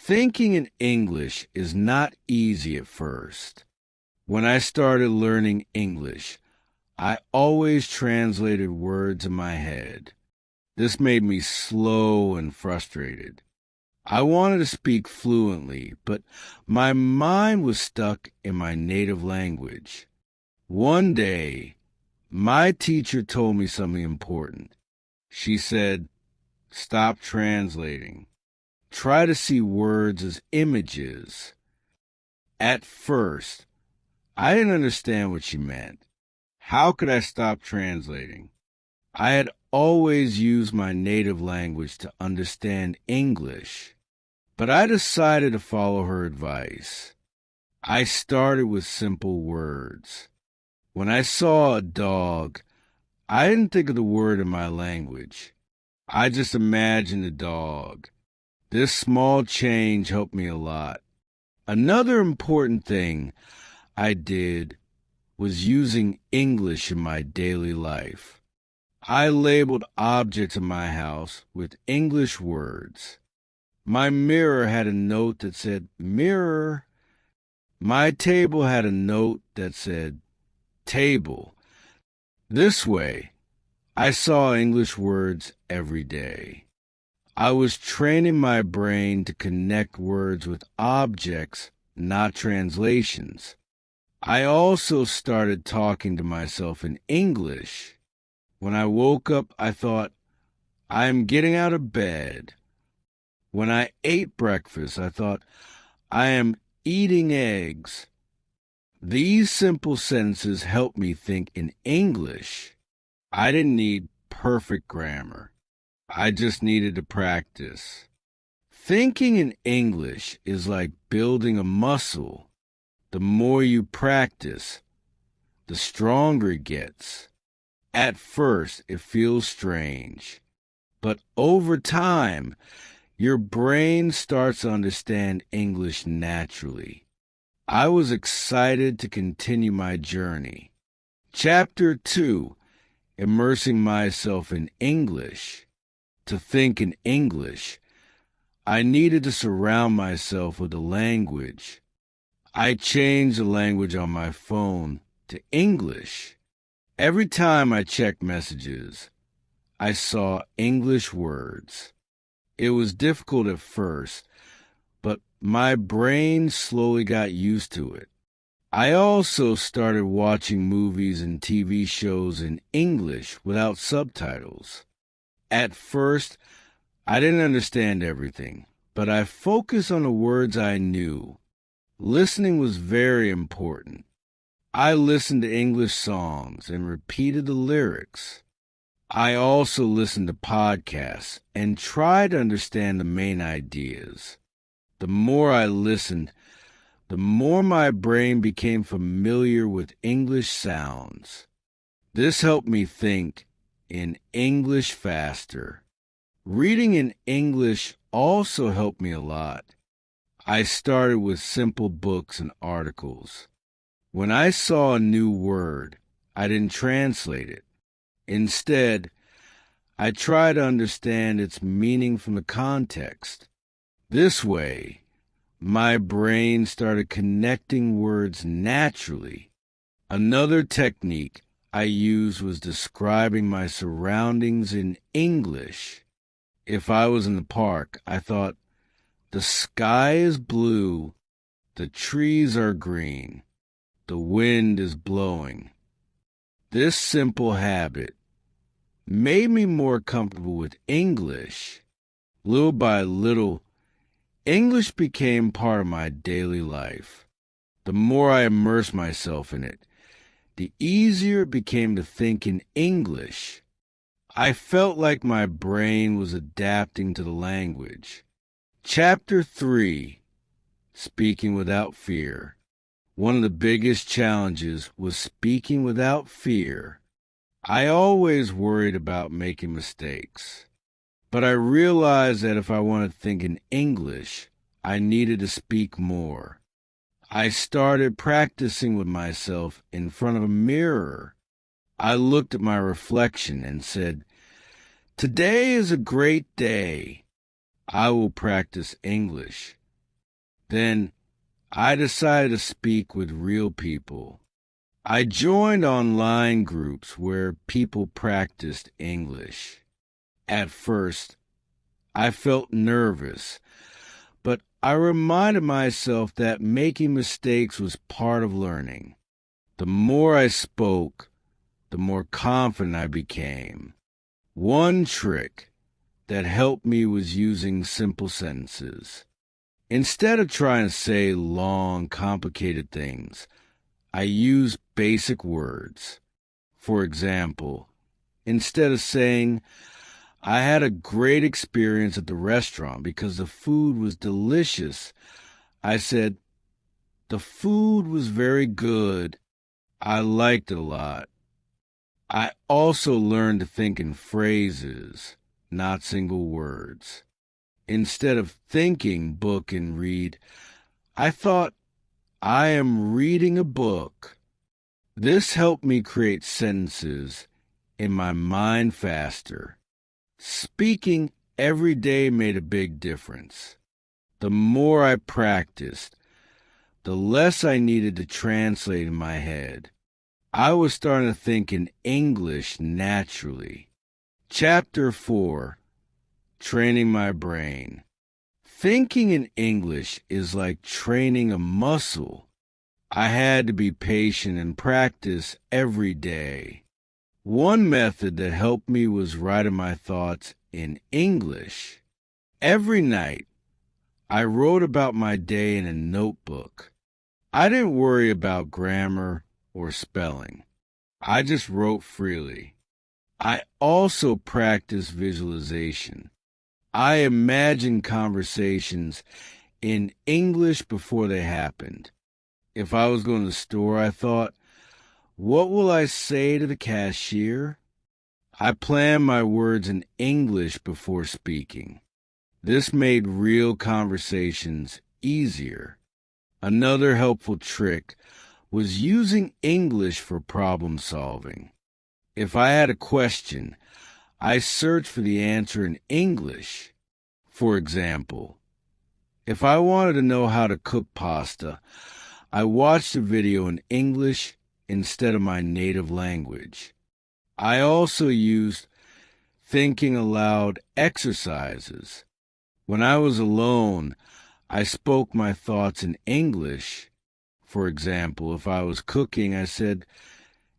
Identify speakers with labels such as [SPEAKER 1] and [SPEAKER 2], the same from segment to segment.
[SPEAKER 1] Thinking in English is not easy at first. When I started learning English, I always translated words in my head. This made me slow and frustrated. I wanted to speak fluently, but my mind was stuck in my native language. One day, my teacher told me something important. She said, "Stop translating. Try to see words as images." At first, I didn't understand what she meant. How could I stop translating? I had always used my native language to understand English, but I decided to follow her advice. I started with simple words. When I saw a dog, I didn't think of the word in my language. I just imagined a dog. This small change helped me a lot. Another important thing I did was using English in my daily life. I labeled objects in my house with English words. My mirror had a note that said, "Mirror." My table had a note that said, "Table." This way, I saw English words every day. I was training my brain to connect words with objects, not translations. I also started talking to myself in English. When I woke up, I thought, "I am getting out of bed." When I ate breakfast, I thought, "I am eating eggs." These simple sentences helped me think in English. I didn't need perfect grammar. I just needed to practice. Thinking in English is like building a muscle. The more you practice, the stronger it gets. At first, it feels strange, but over time, your brain starts to understand English naturally. I was excited to continue my journey. Chapter 2, Immersing Myself in English. To think in English, I needed to surround myself with a language. I changed the language on my phone to English. Every time I checked messages, I saw English words. It was difficult at first, but my brain slowly got used to it. I also started watching movies and TV shows in English without subtitles. At first, I didn't understand everything, but I focused on the words I knew. Listening was very important. I listened to English songs and repeated the lyrics. I also listened to podcasts and tried to understand the main ideas. The more I listened, the more my brain became familiar with English sounds. This helped me think in English faster. Reading in English also helped me a lot. I started with simple books and articles. When I saw a new word, I didn't translate it. Instead, I tried to understand its meaning from the context. This way, my brain started connecting words naturally. Another technique I used was describing my surroundings in English. If I was in the park, I thought, "The sky is blue, the trees are green, the wind is blowing." This simple habit made me more comfortable with English. Little by little, English became part of my daily life. The more I immersed myself in it, the easier it became to think in English. I felt like my brain was adapting to the language. Chapter 3, Speaking Without Fear. One of the biggest challenges was speaking without fear. I always worried about making mistakes, but I realized that if I wanted to think in English, I needed to speak more. I started practicing with myself in front of a mirror. I looked at my reflection and said, "Today is a great day. I will practice English." Then I decided to speak with real people. I joined online groups where people practiced English. At first, I felt nervous, but I reminded myself that making mistakes was part of learning. The more I spoke, the more confident I became. One trick that helped me was using simple sentences. Instead of trying to say long, complicated things, I used basic words. For example, instead of saying, "I had a great experience at the restaurant because the food was delicious," I said, "The food was very good. I liked it a lot." I also learned to think in phrases, not single words. Instead of thinking book and read, I thought, "I am reading a book." This helped me create sentences in my mind faster. Speaking every day made a big difference. The more I practiced, the less I needed to translate in my head. I was starting to think in English naturally. Chapter 4: Training My Brain. Thinking in English is like training a muscle. I had to be patient and practice every day. One method that helped me was writing my thoughts in English. Every night, I wrote about my day in a notebook. I didn't worry about grammar or spelling. I just wrote freely. I also practiced visualization. I imagined conversations in English before they happened. If I was going to the store, I thought, "What will I say to the cashier?" I planned my words in English before speaking. This made real conversations easier. Another helpful trick was using English for problem solving. If I had a question, I searched for the answer in English. For example, if I wanted to know how to cook pasta, I watched a video in English instead of my native language. I also used thinking aloud exercises. When I was alone, I spoke my thoughts in English. For example, if I was cooking, I said,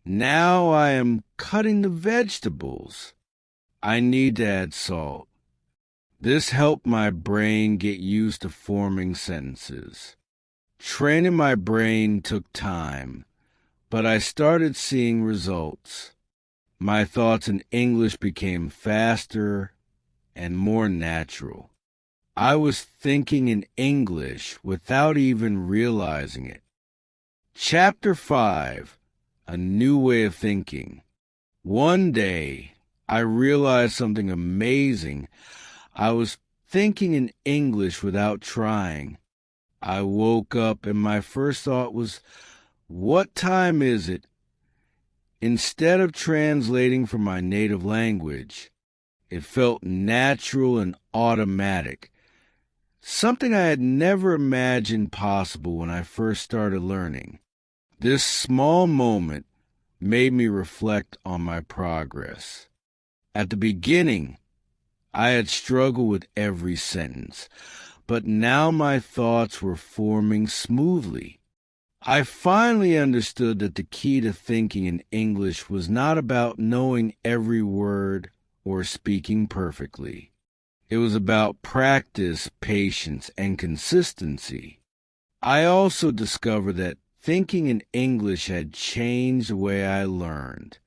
[SPEAKER 1] "Now I am cutting the vegetables. I need to add salt." This helped my brain get used to forming sentences. Training my brain took time, but I started seeing results. My thoughts in English became faster and more natural. I was thinking in English without even realizing it. Chapter 5: A New Way of Thinking. One day, I realized something amazing. I was thinking in English without trying. I woke up and my first thought was, "What time is it?" Instead of translating from my native language, it felt natural and automatic, something I had never imagined possible when I first started learning. This small moment made me reflect on my progress. At the beginning, I had struggled with every sentence, but now my thoughts were forming smoothly. I finally understood that the key to thinking in English was not about knowing every word or speaking perfectly. It was about practice, patience, and consistency. I also discovered that thinking in English had changed the way I learned.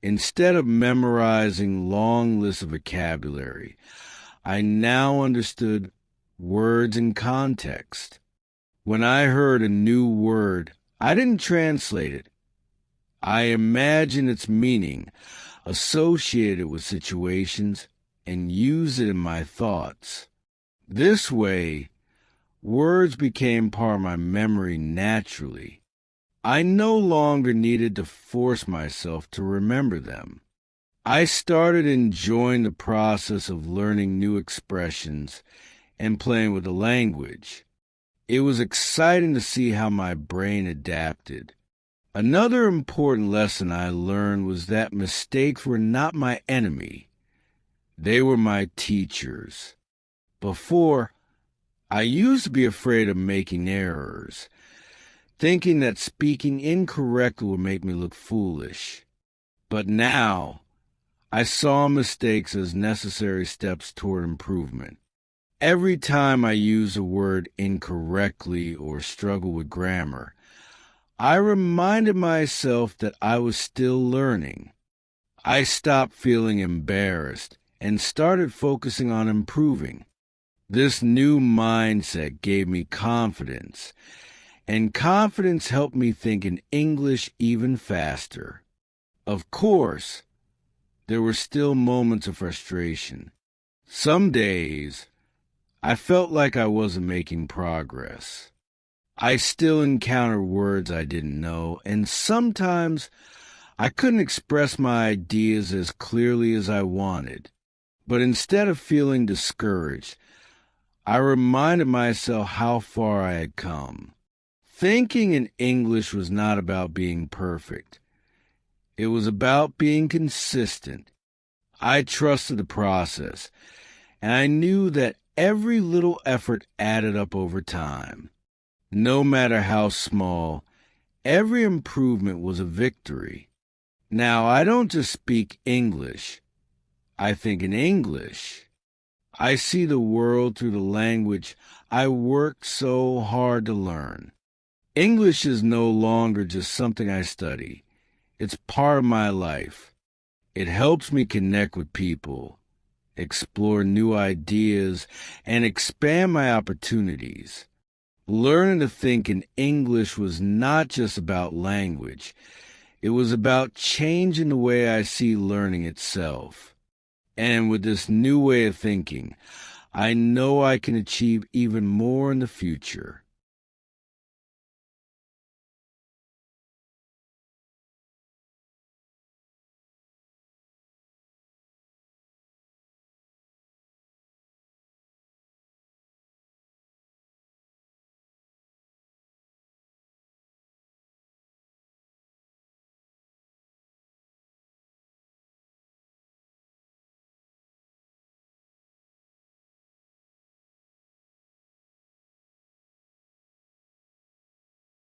[SPEAKER 1] Instead of memorizing long lists of vocabulary, I now understood words in context. When I heard a new word, I didn't translate it. I imagined its meaning, associated it with situations, and used it in my thoughts. This way, words became part of my memory naturally. I no longer needed to force myself to remember them. I started enjoying the process of learning new expressions and playing with the language. It was exciting to see how my brain adapted. Another important lesson I learned was that mistakes were not my enemy. They were my teachers. Before, I used to be afraid of making errors, thinking that speaking incorrectly would make me look foolish. But now, I saw mistakes as necessary steps toward improvement. Every time I use a word incorrectly or struggle with grammar, I reminded myself that I was still learning. I stopped feeling embarrassed and started focusing on improving. This new mindset gave me confidence, and confidence helped me think in English even faster. Of course, there were still moments of frustration. Some days, I felt like I wasn't making progress. I still encountered words I didn't know, and sometimes I couldn't express my ideas as clearly as I wanted. But instead of feeling discouraged, I reminded myself how far I had come. Thinking in English was not about being perfect. It was about being consistent. I trusted the process, and I knew that every little effort added up over time. No matter how small, every improvement was a victory. Now, I don't just speak English. I think in English. I see the world through the language I worked so hard to learn. English is no longer just something I study. It's part of my life. It helps me connect with people, explore new ideas, and expand my opportunities. Learning to think in English was not just about language. It was about changing the way I see learning itself. And with this new way of thinking, I know I can achieve even more in the future.